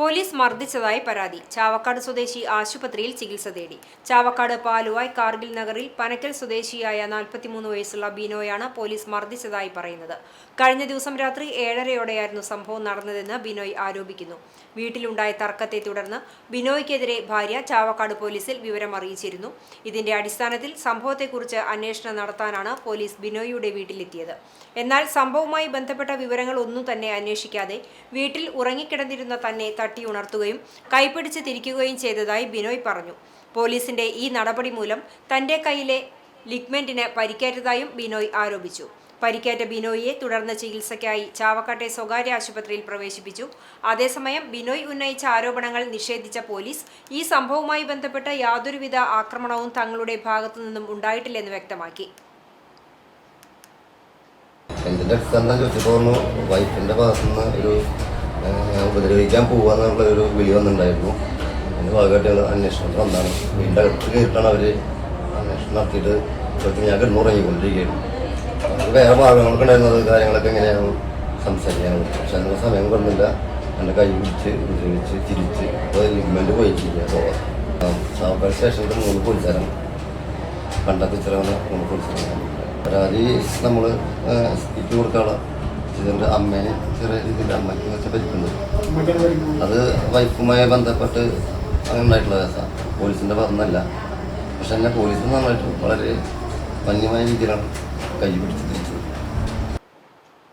Police മർദ്ദിച്ചതായി പരാതി. ചാവക്കാട് സ്വദേശി ആശുപത്രിയിൽ ചികിത്സ തേടി. ചാവക്കാട് പാലുവായ് കാർഗിൽ നഗറിൽ പനക്കൽ സ്വദേശിയായ 43 വയസ്സുള്ള ബിനോയാണ് പോലീസ് മർദ്ദിച്ചതായി പറയുന്നത്. കഴിഞ്ഞ ദിവസം രാത്രി 7:30യോടെയായിരുന്നു സംഭവം നടന്നതെന്ന് ബിനോയ് ആരോപിക്കുന്നു. വീട്ടിലുണ്ടായ തർക്കത്തെ തുടർന്ന് ബിനോയ്ക്കെതിരെ ഭാര്യ ചാവക്കാട് പോലീസിൽ വിവരം അറിയിച്ചിരുന്നു. ഇതിന്റെ അടിസ്ഥാനത്തിൽ സംഭവത്തെക്കുറിച്ച് അന്വേഷണം നടത്താനാണ് പോലീസ് ബിനോയിയുടെ വീട്ടിലെത്തിയത്. എന്നാൽ സംഭവവുമായി ബന്ധപ്പെട്ട വിവരങ്ങൾ ഒന്നും തന്നെ അന്വേഷിക്കാതെ വീട്ടിൽ ഉറങ്ങിക്കിടന്നിരുന്ന തന്നെ തട്ടിയുണർത്തുകയും കൈപിടിച്ച് തിരിക്കുകയും ചെയ്തതായി ബിനോയ് പറഞ്ഞു. പോലീസിന്റെ ഈ നടപടി മൂലം തന്റെ കൈയിലെ ലിഗ്മെന്റിന് പരിക്കേറ്റതായും ബിനോയ് ആരോപിച്ചു. പരിക്കേറ്റ ബിനോയിയെ തുടർന്ന് ചികിത്സയ്ക്കായി ചാവക്കാട്ടെ സ്വകാര്യ ആശുപത്രിയിൽ പ്രവേശിപ്പിച്ചു. അതേസമയം ബിനോയ് ഉന്നയിച്ച ആരോപണങ്ങൾ നിഷേധിച്ച പോലീസ് ഈ സംഭവവുമായി ബന്ധപ്പെട്ട യാതൊരുവിധ ആക്രമണവും തങ്ങളുടെ ഭാഗത്തു നിന്നും ഉണ്ടായിട്ടില്ലെന്ന് വ്യക്തമാക്കി. എന്തിൻ്റെ അടിസ്ഥാനം ചോദിച്ചപ്പോൾ വൈഫിൻ്റെ ഭാഗത്തുനിന്ന് ഒരു ഉപദ്രവിക്കാൻ പോവാന്നുള്ള ഒരു വിളി വന്നിട്ടുണ്ടായിരുന്നു. അതിൻ്റെ ഭാഗമായിട്ട് അന്വേഷണം വന്നതാണ്. വീടിൻ്റെ അകത്ത് കയറിയിട്ടാണ് അവർ അന്വേഷണം നടത്തിയിട്ട് ഞാൻ കിടന്നുറങ്ങിക്കൊണ്ടിരിക്കുകയായിരുന്നു. അത് വേറെ ഭാഗങ്ങളൊക്കെ ഉണ്ടായിരുന്നത് കാര്യങ്ങളൊക്കെ എങ്ങനെയാണ് സംസാരിക്കാനുള്ളത്. പക്ഷെ അതിനുള്ള സമയം കൊണ്ടില്ല. എൻ്റെ കൈ പിടിച്ച് ഉപദ്രവിച്ച് തിരിച്ച് അപ്പോൾ ലിഗ്മെൻറ്റ് പോയിട്ടില്ല. ചാവക്കാട് സ്റ്റേഷനിൽ 3 പോലീസുകാരാണ് കണ്ടെത്തിച്ചിറങ്ങുന്ന 3 പോലീസുകാരാണ്. പരാതി നമ്മൾ ഇട്ട് കൊടുക്കാനുള്ള ഇതിൻ്റെ അമ്മേനെ ചെറിയ രീതിയിൽ അമ്മയ്ക്ക് വെച്ച പരിക്കുണ്ട്. അത് വൈഫുമായി ബന്ധപ്പെട്ട് അങ്ങനെ ഉണ്ടായിട്ടുള്ള കേസാണ്. പോലീസിൻ്റെ പറഞ്ഞല്ല. പക്ഷെ എന്നെ പോലീസ് നന്നായിട്ട് വളരെ വന്യമായ രീതിയിലാണ് കൈ പിടിച്ച് തിരിച്ചത്.